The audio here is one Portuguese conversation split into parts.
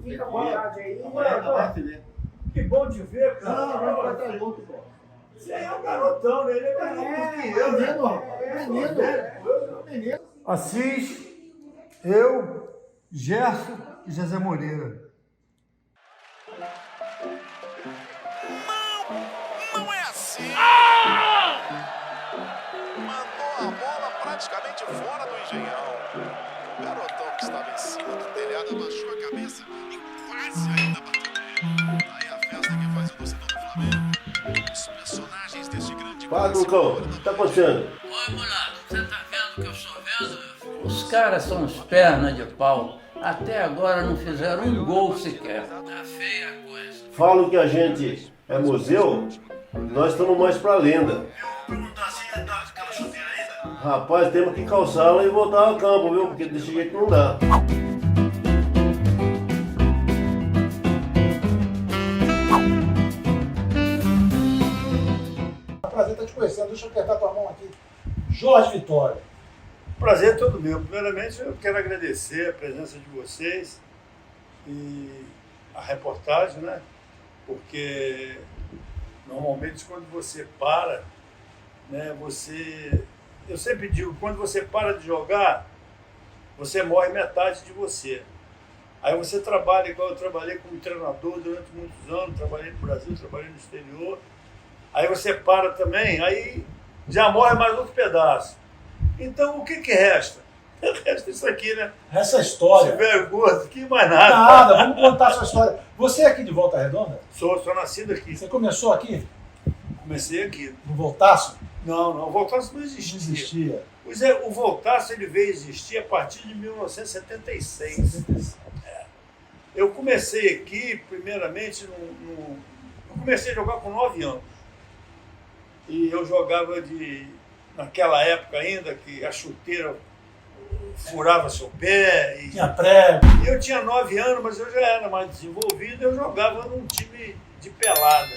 Fica à vontade aí. Que bom te ver, cara. Não, vai estar louco, pô. Você é um garotão, né? Ele é mais novo que eu, né? Menino. Assis, eu, Gerson e José Moreira. Não é assim! Mandou a bola praticamente fora do Engenhão. O garotão que estava em cima do telhado abaixou a cabeça e quase ainda bateu nele. Aí a festa que faz o torcedor do Flamengo. Os personagens desse grande... Fala, Lucão. O que tá acontecendo? Oi, moleque, você tá vendo o que eu estou vendo, meu filho? Os caras são uns pernas de pau. Até agora não fizeram um gol sequer. Tá feia a coisa. Falam que a gente é museu, nós estamos mais pra lenda. Rapaz, temos que calçá-la e voltar ao campo, viu? Porque desse jeito não dá. Prazer estar te conhecendo. Deixa eu apertar tua mão aqui. Jorge Vitória. Prazer é todo meu. Primeiramente, eu quero agradecer a presença de vocês e a reportagem, né? Porque normalmente quando você para, né, eu sempre digo, quando você para de jogar, você morre metade de você. Aí você trabalha, igual eu trabalhei como treinador durante muitos anos, trabalhei no Brasil, trabalhei no exterior. Aí você para também, aí já morre mais outro pedaço. Então o que resta? Resta isso aqui, né? Essa história. Se tiver gordo, que mais nada. Nada, vamos contar a sua história. Você é aqui de Volta Redonda? Sou nascido aqui. Você começou aqui? Comecei aqui. No Voltaço? Não, o Voltaço não existia. Não existia. Pois é, o Voltaço ele veio existir a partir de 1976. 76. Eu comecei aqui, primeiramente, eu comecei a jogar com 9 anos. E eu jogava naquela época ainda, que a chuteira furava seu pé. Tinha prego. E eu tinha 9 anos, mas eu já era mais desenvolvido, eu jogava num time de pelada,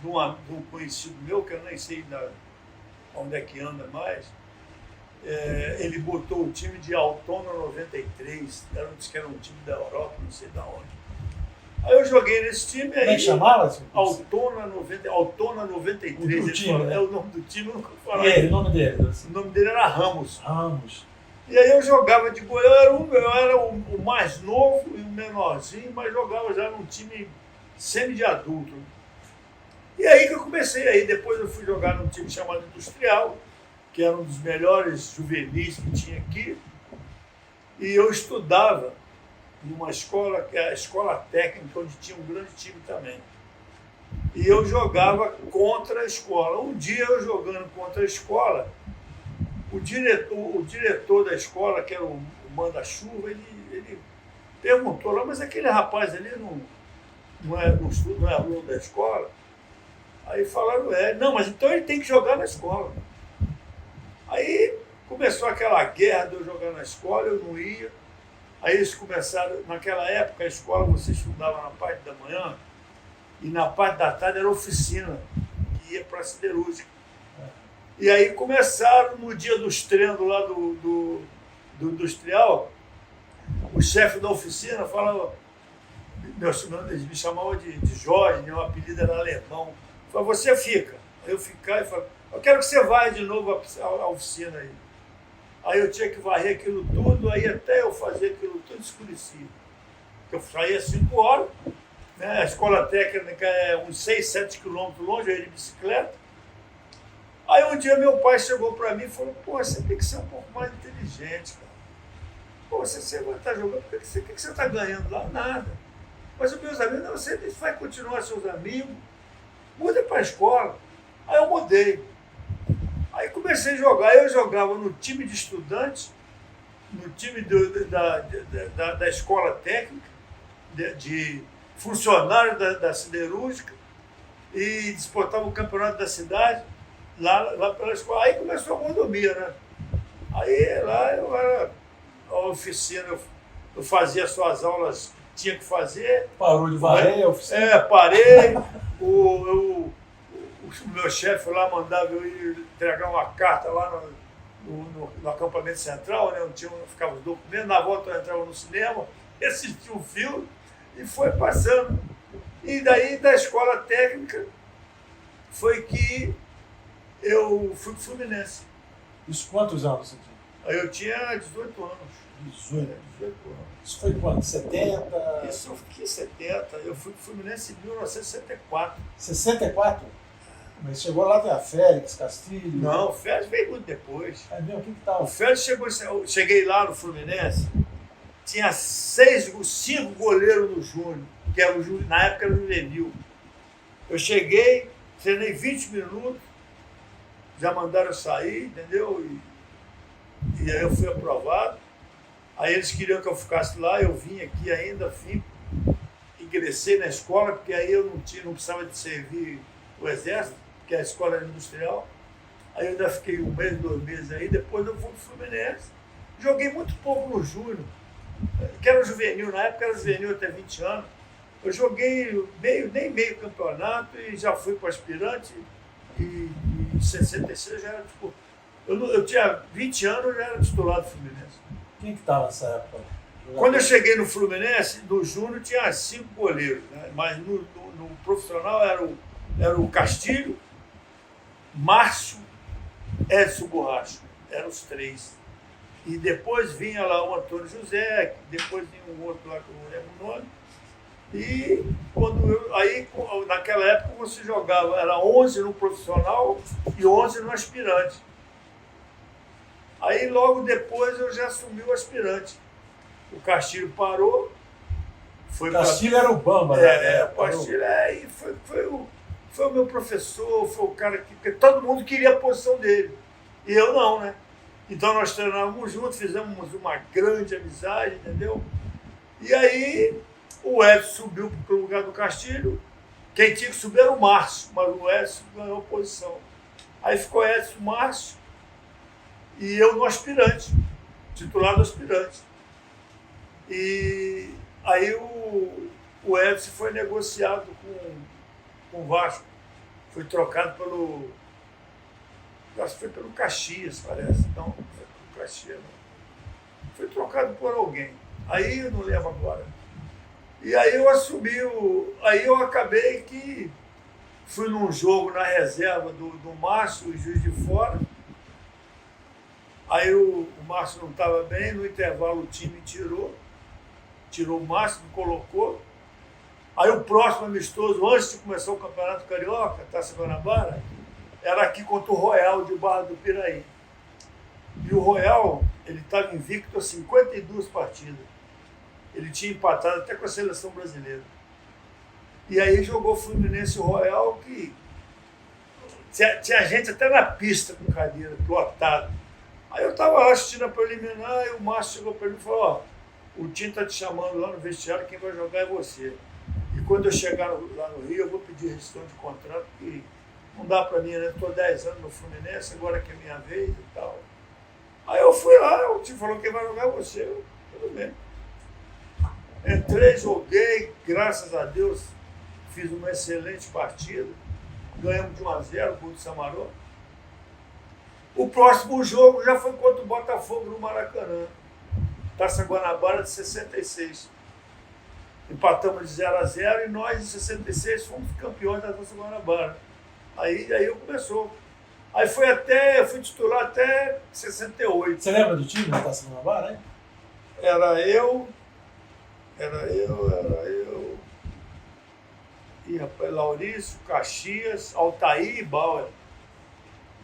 de um conhecido meu, que eu nem sei onde é que anda mais. Ele botou o time de Altona 93, disse que era um time da Europa, não sei de onde. Aí eu joguei nesse time. Como é que chamava? Altona 93. O time, né? É o nome do time, eu nunca falava. E ele, o nome dele? O nome dele era Ramos. Ramos. E aí eu jogava de goleiro, eu era o mais novo e o menorzinho, mas jogava já num time semi de adulto. E aí que eu comecei, aí depois eu fui jogar num time chamado Industrial, que era um dos melhores juvenis que tinha aqui, e eu estudava numa escola, que é a escola técnica, onde tinha um grande time também. E eu jogava contra a escola. Um dia eu jogando contra a escola, o diretor da escola, que era o manda-chuva, ele perguntou lá, mas aquele rapaz ali não é aluno da escola? Aí falaram, não, mas então ele tem que jogar na escola. Aí começou aquela guerra de eu jogar na escola, eu não ia. Aí eles começaram, naquela época a escola você estudava na parte da manhã e na parte da tarde era oficina, que ia para a siderúrgica. E aí começaram, no dia dos treinos lá do industrial, o chefe da oficina falava, eles me chamavam de Jorge, meu apelido era alemão. Falei, você fica. Aí eu ficava e falava, eu quero que você vá de novo à oficina aí. Aí eu tinha que varrer aquilo tudo, aí até eu fazer aquilo tudo escurecia. Eu saía às 5 horas, né? A escola técnica é uns 6, 7 quilômetros longe, eu ia de bicicleta. Aí um dia meu pai chegou para mim e falou, pô, você tem que ser um pouco mais inteligente, cara. Pô, você vai estar jogando, o que você está ganhando lá? Nada. Mas os meus amigos, não, você vai continuar seus amigos, muda para a escola. Aí eu mudei. Aí comecei a jogar, eu jogava no time de estudantes, no time da escola técnica, de funcionários da siderúrgica, e disputava o campeonato da cidade, lá pela escola. Aí começou a mordomia, né? Aí lá eu era a oficina, eu fazia só as aulas que tinha que fazer. Parou de varrer a oficina? Parei. O meu chefe lá mandava eu ir entregar uma carta lá no acampamento central, né, onde ficava os documentos. Na volta eu entrava no cinema, assistia um filme, E foi passando. E daí, da escola técnica, foi que eu fui pro Fluminense. Isso quantos anos você tinha? Aí eu tinha 18 anos. 18. 18 anos. Isso foi quando? 70? Isso eu fiquei em 70. Eu fui pro Fluminense em 1964. 64? Mas chegou lá, tem a Félix, Castilho. Não, o Félix veio muito depois. É mesmo? Quem que tava? O Félix chegou, eu cheguei lá no Fluminense, tinha 5 goleiros no Júnior, que era na época era o juvenil. Eu cheguei, treinei 20 minutos, já mandaram eu sair, entendeu? E aí eu fui aprovado. Aí eles queriam que eu ficasse lá, eu vim aqui ainda, ingressei na escola, porque aí eu não precisava de servir o exército, porque a escola era industrial. Aí eu ainda fiquei 1 mês, 2 meses aí, depois eu fui pro Fluminense. Joguei muito pouco no Júnior, que era juvenil, na época era juvenil até 20 anos. Eu joguei nem meio campeonato e já fui para aspirante. E em 66 já era tipo. Eu tinha 20 anos, eu já era titular do Fluminense. Quem que estava nessa época? Quando eu cheguei no Fluminense, no Júnior tinha 5 goleiros, né? Mas no profissional era o Castilho, Márcio, Edson Borracho. Eram os 3. E depois vinha lá o Antônio José, depois vinha um outro lá que eu não lembro o nome. E naquela época você jogava, era 11 no profissional e 11 no aspirante. Aí logo depois eu já assumi o aspirante. O Castilho parou. O Castilho era o Bamba, né? O Castilho foi o meu professor, foi o cara que. Porque todo mundo queria a posição dele. E eu não, né? Então nós treinávamos juntos, fizemos uma grande amizade, entendeu? E aí o Edson subiu para o lugar do Castilho. Quem tinha que subir era o Márcio, mas o Edson ganhou a posição. Aí ficou Edson, Márcio e eu no aspirante, titular do aspirante. E aí o Edson foi negociado com o Vasco. Foi trocado acho que foi pelo Caxias, parece. Não, não foi pelo Caxias, não. Foi trocado por alguém. Aí eu não lembro agora. E aí eu assumi aí eu acabei que fui num jogo na reserva do Márcio, o Juiz de Fora. Aí o Márcio não estava bem, no intervalo o time tirou o Márcio, me colocou. Aí o próximo amistoso, antes de começar o Campeonato Carioca, Taça Guanabara, era aqui contra o Royal de Barra do Piraí. E o Royal, ele estava invicto a 52 partidas. Ele tinha empatado até com a seleção brasileira. E aí jogou Fluminense e Royal, que tinha gente até na pista com cadeira, lotado. Aí eu estava assistindo a preliminar e o Márcio chegou para mim e falou: o time está te chamando lá no vestiário, quem vai jogar é você. E quando eu chegar lá no Rio, eu vou pedir rescisão de contrato, porque não dá para mim, né? Estou 10 anos no Fluminense, agora que é minha vez e tal. Aí eu fui lá, o time falou: quem vai jogar é você. Tudo bem. Entrei, joguei, graças a Deus, fiz uma excelente partida. Ganhamos de 1-0 com o Samarone. O próximo jogo já foi contra o Botafogo no Maracanã. Taça Guanabara de 66. Empatamos de 0-0 e nós, em 66, fomos campeões da Taça Guanabara. Aí começou. Aí eu fui titular até 68. Você lembra do time da Taça Guanabara, hein? Era eu. E rapaz, Laurício, Caxias, Altair e Bauer.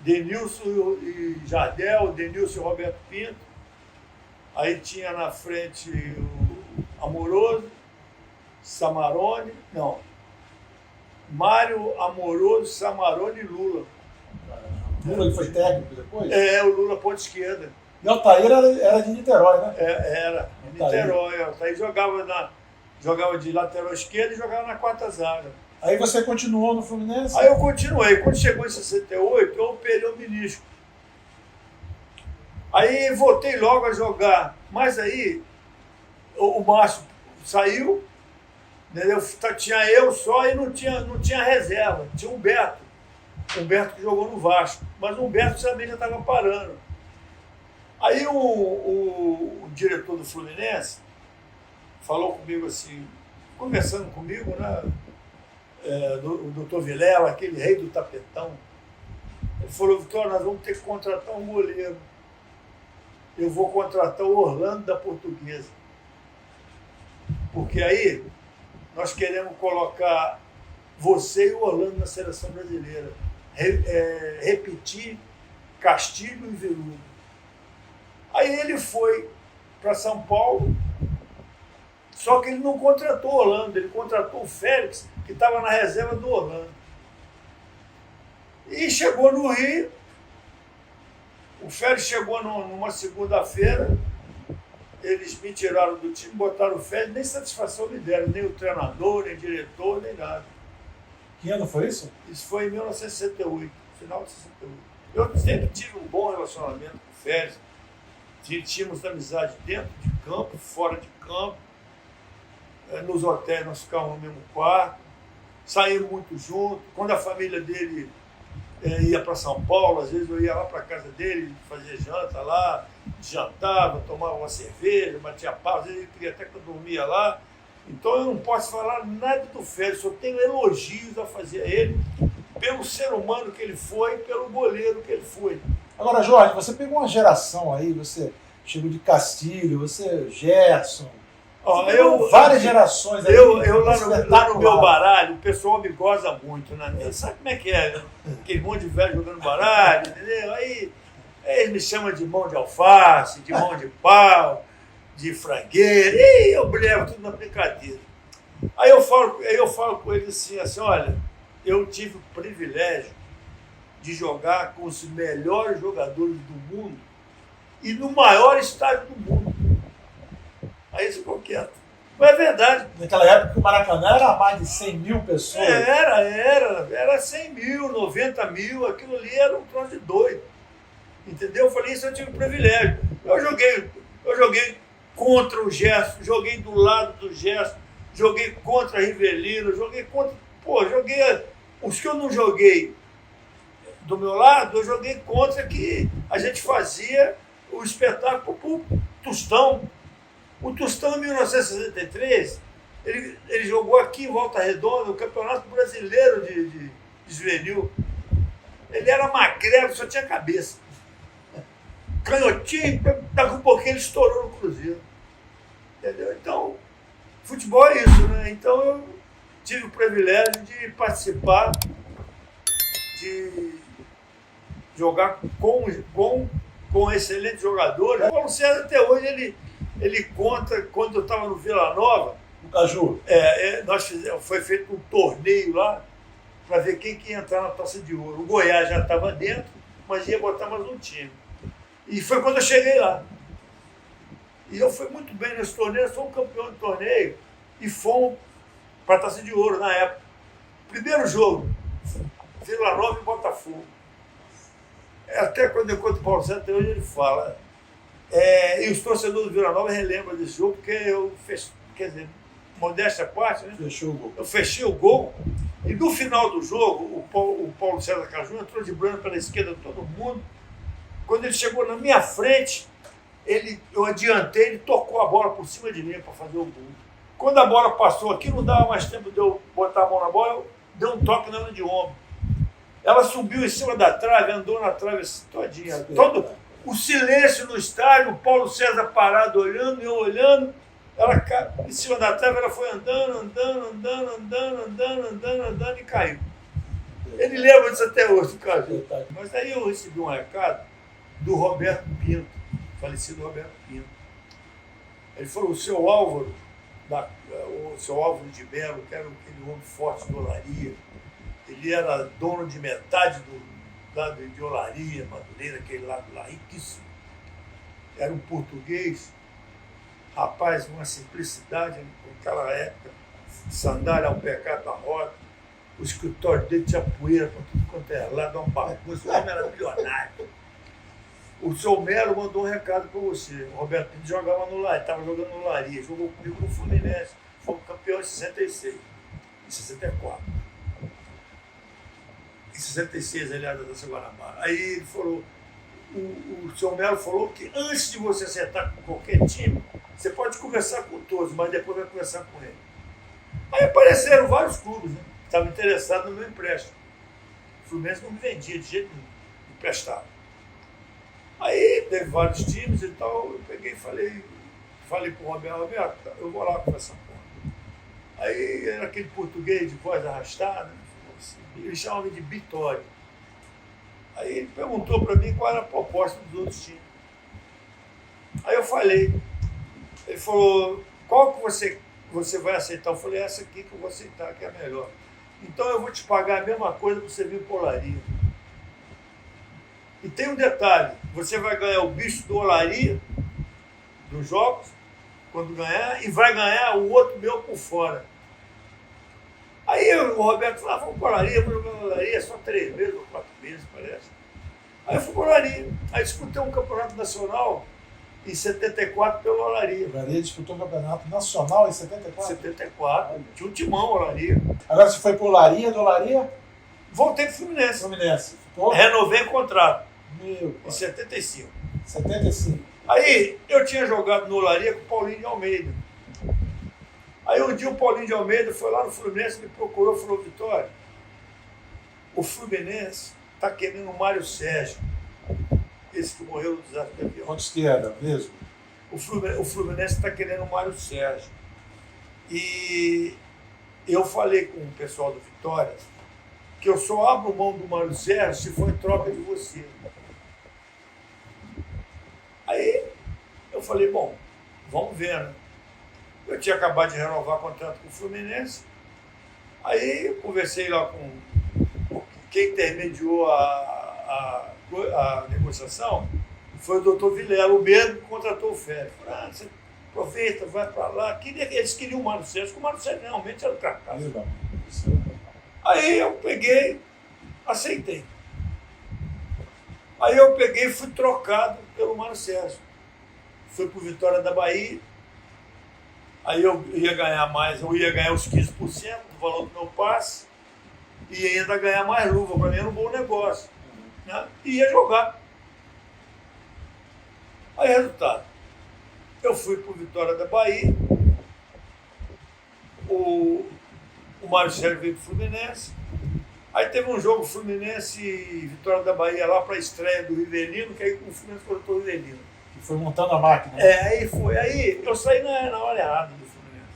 Denilson e Jardel, Denilson e Roberto Pinto. Aí tinha na frente o Amoroso, Samarone, não. Mário, Amoroso, Samarone e Lula. Lula que foi técnico depois? O Lula ponta esquerda. E o Altair era de Niterói, né? Era, Niterói. Altair jogava de lateral esquerdo e jogava na quarta zaga. Aí você continuou no Fluminense? Aí eu continuei. Quando chegou em 68, eu operei o menisco. Aí voltei logo a jogar. Mas aí o Márcio saiu, entendeu? Tinha eu só e não tinha reserva. Tinha o Humberto. O Humberto que jogou no Vasco. Mas o Humberto também já estava parando. Aí o diretor do Fluminense falou comigo assim: conversando comigo, né? O doutor Vilela, aquele rei do tapetão. Ele falou, Vitória, nós vamos ter que contratar um goleiro. Eu vou contratar o Orlando da Portuguesa. Porque aí nós queremos colocar você e o Orlando na seleção brasileira. Repetir Castilho e Veludo. Aí ele foi para São Paulo, só que ele não contratou o Orlando, ele contratou o Félix, que estava na reserva do Orlando. E chegou no Rio, o Félix chegou numa segunda-feira, eles me tiraram do time, botaram o Félix, nem satisfação me deram, nem o treinador, nem o diretor, nem nada. Que ano foi isso? Isso foi em 1968, final de 68. Eu sempre tive um bom relacionamento com o Félix, tínhamos amizade dentro de campo, fora de campo, nos hotéis nós ficávamos no mesmo quarto, saímos muito juntos. Quando a família dele ia para São Paulo, às vezes eu ia lá para a casa dele, fazia janta lá, jantava, tomava uma cerveja, batia papo, às vezes ele queria até que eu dormia lá. Então eu não posso falar nada do Félix, só tenho elogios a fazer a ele, pelo ser humano que ele foi, pelo goleiro que ele foi. Agora, Jorge, você pegou uma geração aí, você chegou de Castilho, você, Gerson. Várias gerações aí. Eu lá no meu baralho, o pessoal me goza muito, né? Sabe como é que é? Né? Aquele monte de velho jogando baralho, entendeu? Aí eles me chamam de mão de alface, de mão de pau, de frangueira, e eu levo tudo na brincadeira. Aí eu falo com eles assim, olha, eu tive o privilégio de jogar com os melhores jogadores do mundo e no maior estádio do mundo. Aí eles ficam quietos. Mas é verdade. Naquela época o Maracanã era mais de 100 mil pessoas. Era 100 mil, 90 mil, aquilo ali era um troço de doido. Entendeu? Eu falei, isso eu tive o privilégio. Eu joguei contra o Gerson, joguei do lado do Gerson, joguei contra a Rivelino, joguei os que eu não joguei do meu lado, eu joguei contra que a gente fazia o espetáculo pro Tostão. O Tostão, em 1963, ele jogou aqui em Volta Redonda, o Campeonato Brasileiro de Juvenil. Ele era magrelo, só tinha cabeça. Canhotinho, daqui a pouquinho ele estourou no Cruzeiro. Entendeu? Então, futebol é isso, né? Então eu tive o privilégio de participar, de jogar com excelentes jogadores. O Paulo César, até hoje, ele conta, quando eu estava no Vila Nova, no Caju, foi feito um torneio lá para ver quem ia entrar na Taça de Ouro. O Goiás já estava dentro, mas ia botar mais um time. E foi quando eu cheguei lá. E eu fui muito bem nesse torneio, sou um campeão do torneio e fomos para a Taça de Ouro na época. Primeiro jogo, Vila Nova e Botafogo. Até quando eu encontro o Paulo César, até hoje ele fala. E os torcedores do Vila Nova relembram desse jogo, porque eu quer dizer, modéstia à parte, né? Fechou o gol. Eu fechei o gol e no final do jogo, o Paulo César Caju entrou de branco pela esquerda de todo mundo. Quando ele chegou na minha frente, eu adiantei, ele tocou a bola por cima de mim para fazer o gol. Quando a bola passou aqui, não dava mais tempo de eu botar a mão na bola, eu dei um toque nela de ombro. Ela subiu em cima da trave, andou na trave assim, todinha. Todo o silêncio no estádio, o Paulo César parado olhando, eu olhando. Ela em cima da trave, ela foi andando e caiu. Ele lembra disso até hoje, cara. Mas aí eu recebi um recado do Roberto Pinto, falecido Roberto Pinto. Ele falou, o seu Álvaro de Melo, que era aquele homem forte de olaria, ele era dono de metade do lado de olaria, Madureira, aquele lado lá, riquíssimo. Era um português, rapaz, uma simplicidade naquela época, sandália ao pecado da roda, o escritório dele tinha poeira para tudo quanto era lado, uma bagunça, o homem era milionário. O seu Melo mandou um recado para você. O Roberto Pinto jogava no Olaria, estava jogando no Olaria, jogou comigo no Fluminense, foi campeão em 66, em 64. Em 66, aliás, da Taça Guanabara. Aí ele falou, o seu Melo falou que antes de você acertar com qualquer time, você pode conversar com todos, mas depois vai conversar com ele. Aí apareceram vários clubes, né, que estavam interessados no meu empréstimo. O Fluminense não me vendia de jeito nenhum, me emprestava. Aí teve vários times e tal, eu peguei e falei pro Roberto, eu vou lá conversar com ele. Aí era aquele português de voz arrastada, ele chamava de Vitória. Aí ele perguntou para mim qual era a proposta dos outros times. Aí eu falei, ele falou, qual que você vai aceitar? Eu falei, essa aqui que eu vou aceitar, que é a melhor. Então eu vou te pagar a mesma coisa para você vir para Olaria. E tem um detalhe, você vai ganhar o bicho do Olaria, dos jogos, quando ganhar, e vai ganhar o outro meu por fora. Aí o Roberto falou, vamos para Olaria, vamos jogar na Olaria, só 3 meses ou 4 meses, parece. Aí eu fui para Olaria. Aí disputei um campeonato nacional em 74 pela Olaria. Olaria disputou o campeonato nacional em 74? 74, tinha um timão Olaria. Agora você foi para Olaria, do Olaria? Voltei para o Fluminense. Fluminense. Ficou? Renovei o contrato Meu em pai. 75. 75. Aí eu tinha jogado no Olaria com o Paulinho de Almeida. Aí um dia o Paulinho de Almeida foi lá no Fluminense, me procurou e falou, Vitória, o Fluminense está querendo o Mário Sérgio, esse que morreu no desastre do avião. Ponta esquerda, mesmo. O Fluminense está querendo o Mário Sérgio. E eu falei com o pessoal do Vitória que eu só abro mão do Mário Sérgio se for em troca de você. Aí eu falei, bom, vamos ver, né? Eu tinha acabado de renovar o contrato com o Fluminense. Aí eu conversei lá com quem intermediou a negociação, foi o doutor Vilela, o mesmo que contratou o Félix. Falei, você aproveita, vai para lá. Eles queriam o Mário Sérgio, porque o Mário Sérgio realmente era o carcaço. Aí eu peguei, aceitei. Aí eu peguei e fui trocado pelo Mário Sérgio. Fui para o Vitória da Bahia. Aí eu ia ganhar mais, eu ia ganhar os 15% do valor do meu passe e ainda ganhar mais luva. Para mim era um bom negócio. Né? E ia jogar. Aí, resultado, eu fui para o Vitória da Bahia, o Mário Sérgio veio para o Fluminense, aí teve um jogo Fluminense e Vitória da Bahia lá para a estreia do Rivelino, que aí o Fluminense colocou o Rivelino. Que foi montando a máquina. Aí foi. Aí eu saí na hora errada do Fluminense.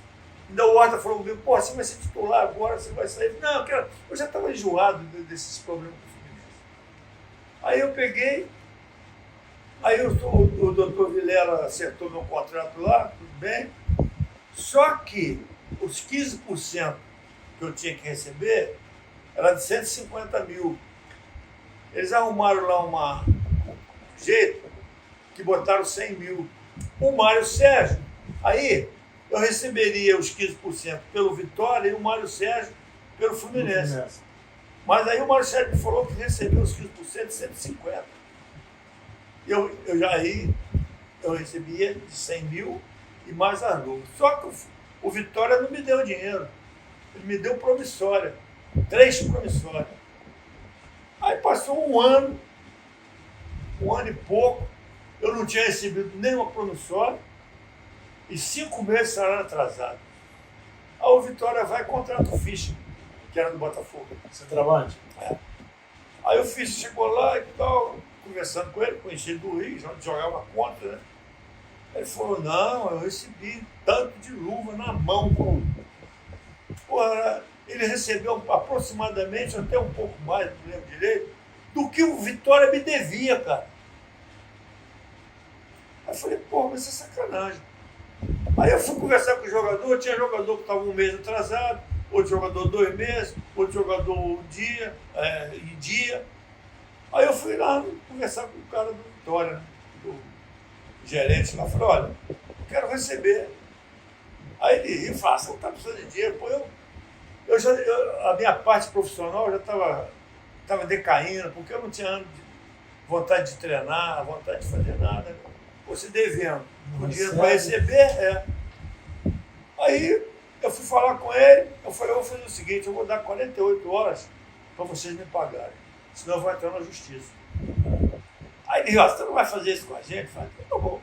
Ainda o Horta falou comigo, pô, você vai ser titular agora, você vai sair. Não, eu já estava enjoado desses problemas do Fluminense. Aí eu peguei, aí o doutor Vilela acertou meu contrato lá, tudo bem. Só que os 15% que eu tinha que receber era de 150 mil. Eles arrumaram lá um jeito que botaram 100 mil. O Mário Sérgio, aí eu receberia os 15% pelo Vitória e o Mário Sérgio pelo Fluminense. Mas aí o Mário Sérgio me falou que recebeu os 15% de 150. Eu recebia de 100 mil e mais as luvas. Só que o Vitória não me deu dinheiro. Ele me deu promissória. 3 promissórias. Aí passou um ano e pouco, eu não tinha recebido nenhuma promissória e 5 meses de salário atrasado. Aí o Vitória vai e contrata o Fischer, que era do Botafogo. Centroavante. Aí o Fischer chegou lá e tal, conversando com ele, conhecido do Rio, já jogava contra, né? Ele falou, não, eu recebi tanto de luva na mão. Porra, ele recebeu aproximadamente, até um pouco mais, não lembro direito, do que o Vitória me devia, cara. Aí eu falei, pô, mas isso é sacanagem. Aí eu fui conversar com o jogador, tinha jogador que estava 1 mês atrasado, outro jogador 2 meses, outro jogador um dia, em dia. Aí eu fui lá conversar com o cara do Vitória, né, do gerente lá, falei, olha, eu quero receber. Aí ele riu, falou, você não está precisando de dinheiro, pô, a minha parte profissional já estava decaindo, porque eu não tinha vontade de treinar, vontade de fazer nada, né? Você devendo, o dinheiro para receber, Aí eu fui falar com ele, eu falei, eu vou fazer o seguinte, eu vou dar 48 horas para vocês me pagarem, senão eu vou entrar na justiça. Aí ele disse, você não vai fazer isso com a gente? Eu falei, tá bom.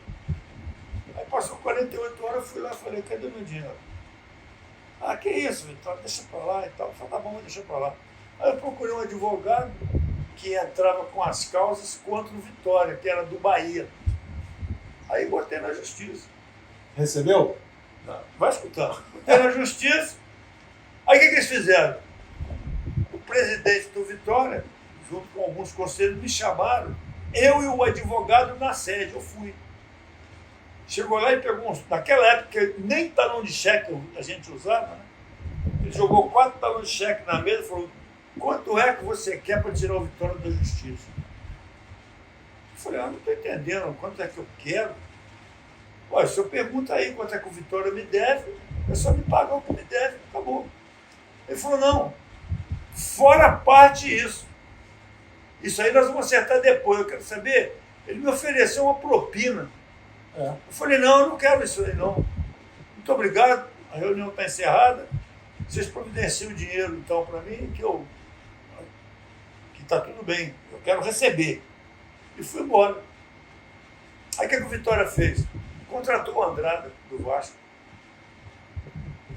Aí passou 48 horas, eu fui lá e falei, cadê meu dinheiro? Ah, que isso, Vitória, deixa pra lá e tal. Eu falei, tá bom, deixa pra lá. Aí eu procurei um advogado que entrava com as causas contra o Vitória, que era do Bahia. Aí botei na justiça. Recebeu? Vai escutar. Botei na justiça. Aí o que eles fizeram? O presidente do Vitória, junto com alguns conselhos, me chamaram. Eu e o advogado na sede, eu fui. Chegou lá e pegou naquela época, nem talão de cheque a gente usava, né? Ele jogou 4 talões de cheque na mesa e falou, quanto é que você quer para tirar o Vitória da justiça? Eu falei, não estou entendendo, quanto é que eu quero? Olha, se eu pergunto aí quanto é que o Vitória me deve, é só me pagar o que me deve, acabou. Ele falou, não, fora parte isso. Isso aí nós vamos acertar depois, eu quero saber. Ele me ofereceu uma propina. Eu falei, não, eu não quero isso aí não. Muito obrigado, a reunião está encerrada. Vocês providenciam o dinheiro então para mim, que está tudo bem, eu quero receber. E fui embora. Aí o que o Vitória fez? Contratou o Andrada, do Vasco.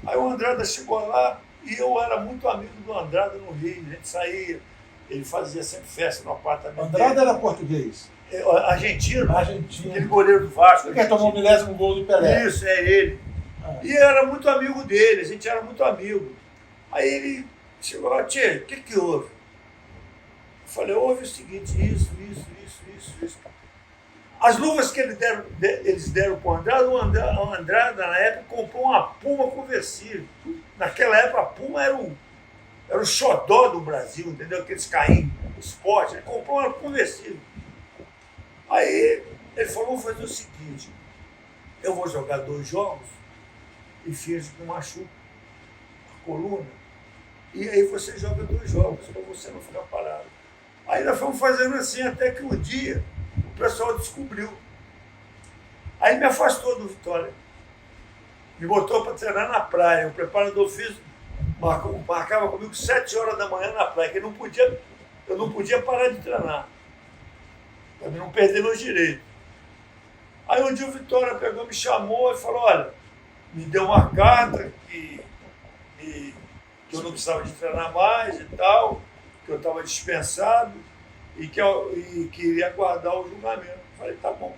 Aí o Andrada chegou lá e eu era muito amigo do Andrada no Rio. A gente saía, ele fazia sempre festa no apartamento Andrada dele. era português. Argentino. Argentino. Aquele goleiro do Vasco. Ele tomou o 10º gol do Pelé. Isso, é ele. E eu era muito amigo dele, a gente era muito amigo. Aí ele chegou lá, tchê, o que houve? Eu falei, houve o seguinte, isso. As luvas que eles deram para o Andrada, na época, comprou uma Puma conversível. Naquela época, a Puma era o xodó do Brasil, entendeu? Aqueles carrinhos, esporte. Ele comprou uma conversível. Aí ele falou, vamos fazer o seguinte, eu vou jogar 2 jogos e finge que machuca a coluna, e aí você joga 2 jogos, para você não ficar parado. Aí nós fomos fazendo assim, até que um dia o pessoal descobriu. Aí me afastou do Vitória. Me botou para treinar na praia. O preparador físico marcava comigo 7 horas da manhã na praia, que eu não podia parar de treinar, para não perder meus direitos. Aí um dia o Vitória pegou, me chamou e falou, olha, me deu uma carta que eu não precisava de treinar mais e tal, que eu estava dispensado e que iria aguardar o julgamento. Eu falei, tá bom.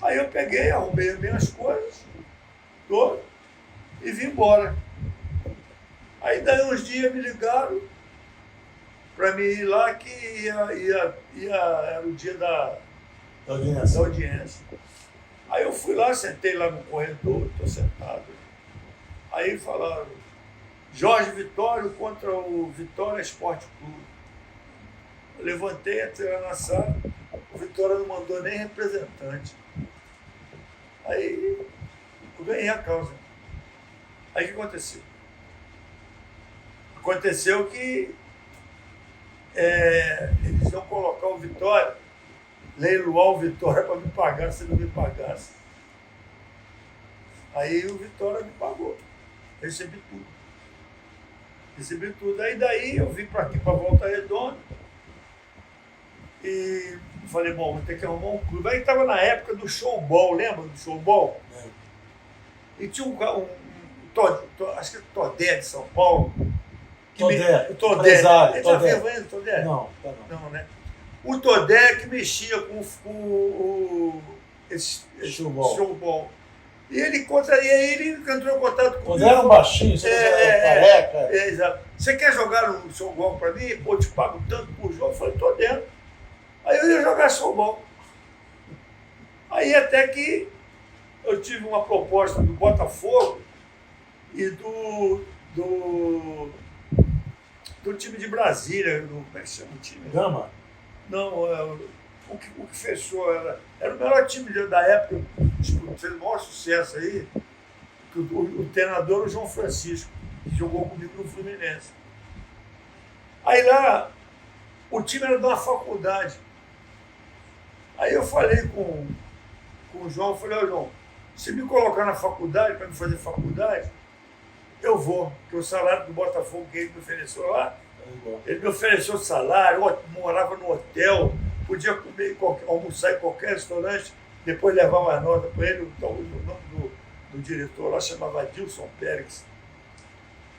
Aí eu peguei, arrumei as minhas coisas, e vim embora. Aí daí uns dias me ligaram para mim ir lá que era o dia da audiência. Aí eu fui lá, sentei lá no corredor, estou sentado. Aí falaram, Jorge Vitório contra o Vitória Esporte Clube. Eu levantei, entrei lá na sala, o Vitória não mandou nem representante. Aí eu ganhei a causa. Aí o que aconteceu? Aconteceu que eles iam colocar o Vitória, leiloar o Vitória para me pagar se ele não me pagasse. Aí o Vitória me pagou. Recebi tudo. Aí daí eu vim para aqui, para Volta Redonda, e falei, bom, vou ter que arrumar um clube. Aí estava na época do showball, lembra do showball? E tinha acho que Todé de São Paulo. Todé. Ele está vivo ainda, Todé? Não, não, né? O Todé que mexia com esse showball. E ele entrou em contato comigo. Quando era um baixinho, você era careca. Exato. Você quer jogar no showball para mim? Pô, eu te pago tanto por jogo. Eu falei, tô dentro. Aí eu ia jogar showball. Aí até que eu tive uma proposta do Botafogo e do time de Brasília, como é que chama o time? Gama? Não, o que fechou era o melhor time da época, fez o maior sucesso aí, o treinador o João Francisco, que jogou comigo no Fluminense. Aí lá, o time era de uma faculdade. Aí eu falei com o João, falei, ô João, se me colocar na faculdade, para me fazer faculdade, eu vou, porque o salário do Botafogo que ele me ofereceu lá, ele me ofereceu salário, morava no hotel, podia comer, almoçar em qualquer restaurante, depois levava as notas para ele, o nome O diretor lá chamava Adilson Pérez.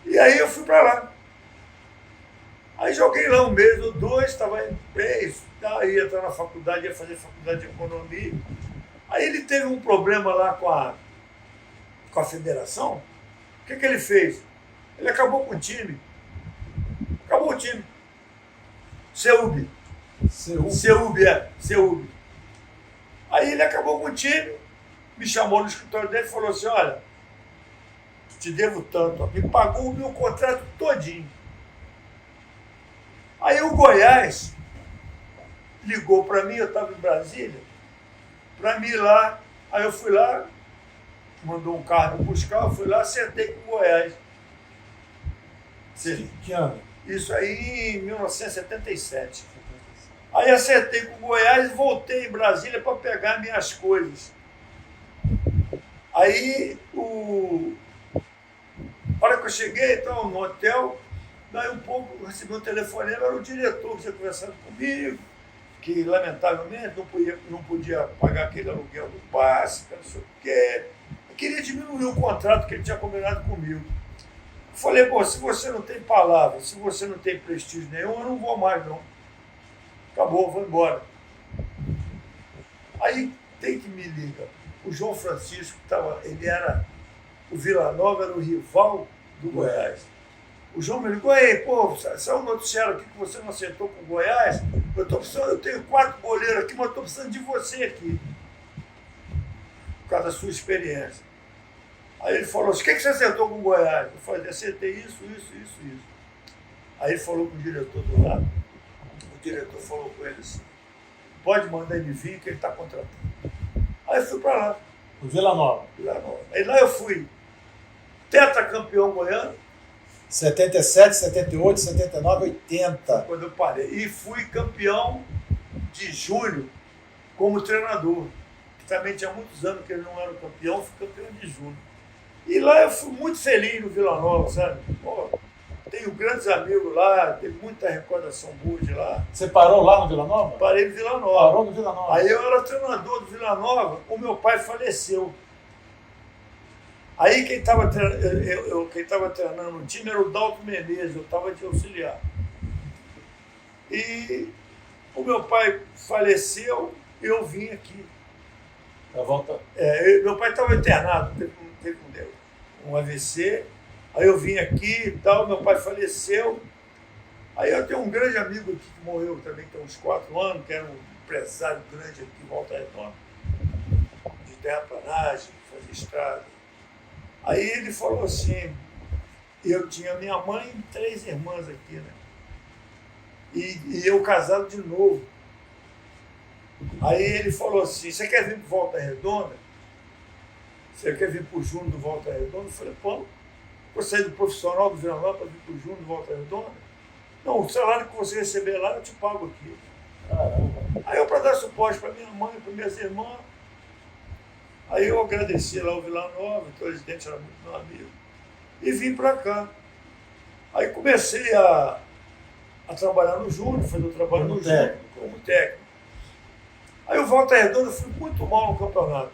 E aí eu fui para lá. Aí joguei lá um mês ou dois, estava bem, ia entrar na faculdade, ia fazer faculdade de economia. Aí ele teve um problema lá com a federação. O que ele fez? Ele acabou com o time. Acabou o time. CEUB. CEUB. Aí ele acabou com o time, me chamou no escritório dele e falou assim, olha, te devo tanto, me pagou o meu contrato todinho. Aí o Goiás ligou para mim, eu estava em Brasília, para mim ir lá. Aí eu fui lá, mandou um carro me buscar, eu fui lá, acertei com o Goiás. Que ano? Isso aí em 1977. Aí acertei com o Goiás e voltei em Brasília para pegar minhas coisas. Aí, a hora que eu cheguei, então, no hotel, daí um pouco eu recebi um telefonema, era o diretor que tinha conversado comigo, que lamentavelmente não podia pagar aquele aluguel do passe, não sei o quê. Eu queria diminuir o contrato que ele tinha combinado comigo. Eu falei, pô, se você não tem palavra, se você não tem prestígio nenhum, eu não vou mais, não. Acabou, vou embora. Aí tem que me ligar. O João Francisco, ele era, o Vila Nova era o rival do Goiás. O João me ligou, aí, pô, saiu um noticiário aqui que você não acertou com o Goiás, eu tenho 4 goleiros aqui, mas estou precisando de você aqui. Por causa da sua experiência. Aí ele falou assim, o que você acertou com o Goiás? Eu falei, acertei isso. Aí ele falou com o diretor do lado. O diretor falou com ele assim, pode mandar ele vir que ele está contratando. Aí eu fui para lá. O Vila Nova. Aí lá eu fui tetracampeão goiano. 77, 78, 79, 80. Quando eu parei. E fui campeão de julho como treinador. Que também tinha muitos anos que ele não era campeão, fui campeão de julho. E lá eu fui muito feliz no Vila Nova, sabe? Pô, tenho grandes amigos lá, tem muita recordação boa de lá. Você parou lá no Vila Nova? Parei no Vila Nova. Parou no Vila Nova. Aí eu era treinador do Vila Nova, o meu pai faleceu. Aí quem estava treinando o time era o Dalton Menezes, eu estava de auxiliar. E o meu pai faleceu e eu vim aqui. Pra volta. Meu pai estava internado, teve um AVC. Aí eu vim aqui e tal, meu pai faleceu. Aí eu tenho um grande amigo aqui que morreu também, tem uns 4 anos, que era um empresário grande aqui em Volta Redonda, de terraplanagem, fazia estrada. Aí ele falou assim, eu tinha minha mãe e 3 irmãs aqui, né? E eu casado de novo. Aí ele falou assim, você quer vir para Volta Redonda? Você quer vir para o Júnior do Volta Redonda? Eu falei, pô, vou sair do profissional do Vila Nova para vir para o Júnior do Volta Redonda? Não, o salário que você receber lá, eu te pago aqui. Aí eu, para dar suporte para minha mãe, para minhas irmãs, aí eu agradeci lá o Vila Nova, o presidente era muito meu amigo, e vim para cá. Aí comecei a trabalhar no Júnior, fazer o trabalho no Júnior como técnico. Aí o Volta Redonda fui muito mal no campeonato.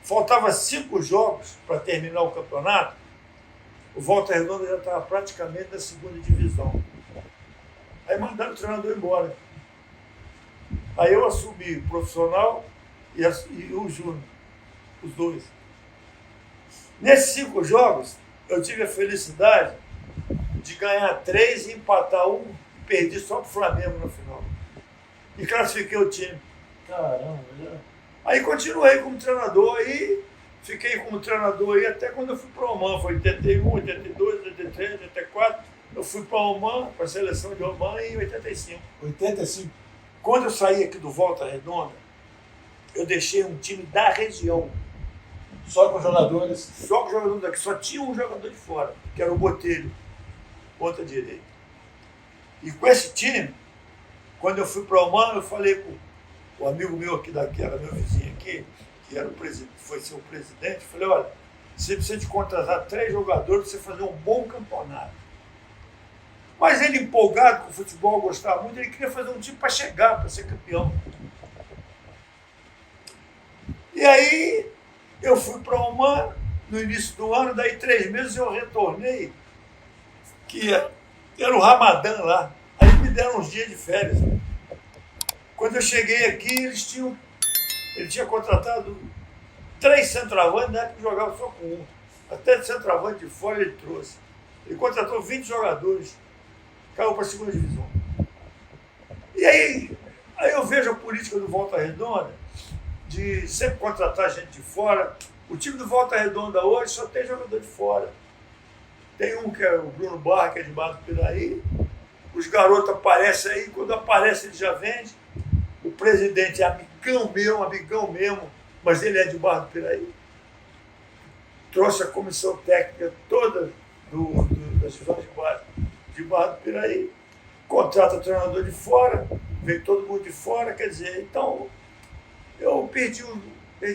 Faltava 5 jogos para terminar o campeonato, o Volta Redonda já estava praticamente na 2ª divisão. Aí mandaram o treinador embora. Aí eu assumi o profissional e o Júnior, os dois. Nesses 5 jogos, eu tive a felicidade de ganhar 3 e empatar 1, perdi só para o Flamengo no final. E classifiquei o time. Caramba, já. Aí continuei como treinador, aí fiquei como treinador aí até quando eu fui para o Oman, foi 81, 82, 83, 84, eu fui para o Oman, para a seleção de Oman em 85. 85. Quando eu saí aqui do Volta Redonda, eu deixei um time da região. Só com jogadores. Só com jogadores daqui, só tinha um jogador de fora, que era o Botelho, ponta direita. E com esse time, quando eu fui para o Oman, eu falei com o amigo meu aqui daqui, era meu vizinho aqui, que era foi ser o presidente, eu falei, olha, você precisa de contratar 3 jogadores para você fazer um bom campeonato. Mas ele, empolgado com o futebol, gostava muito, ele queria fazer um time para chegar, para ser campeão. E aí, Eu fui para Oman no início do ano, daí 3 meses eu retornei, que era o Ramadã lá. Aí me deram uns dias de férias. Quando eu cheguei aqui, ele tinha contratado 3 centroavantes, né, que jogavam só com um. Até de centroavante de fora ele trouxe. Ele contratou 20 jogadores, caiu para a segunda divisão. E aí eu vejo a política do Volta Redonda de sempre contratar gente de fora. O time do Volta Redonda hoje só tem jogador de fora. Tem um que é o Bruno Barra, que é de Barra do Piraí. Os garotos aparecem aí, quando aparece ele já vende. O presidente é amigão mesmo, mas ele é de Barra do Piraí. Trouxe a comissão técnica toda das divisões de Barra do Piraí. Contrata treinador de fora, vem todo mundo de fora, quer dizer, então eu perdi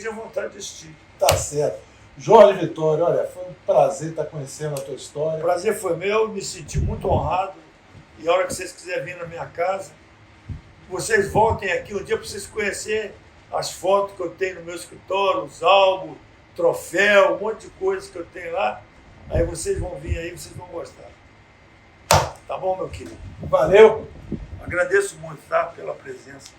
a vontade de assistir. Tá certo. Jorge Vitória, olha, foi um prazer estar conhecendo a tua história. O prazer foi meu, me senti muito honrado. E a hora que vocês quiserem vir na minha casa, vocês voltem aqui um dia para vocês conhecerem as fotos que eu tenho no meu escritório, os álbuns, troféu, um monte de coisas que eu tenho lá. Aí vocês vão vir aí, vocês vão gostar. Tá bom, meu querido? Valeu! Agradeço muito, tá, pela presença.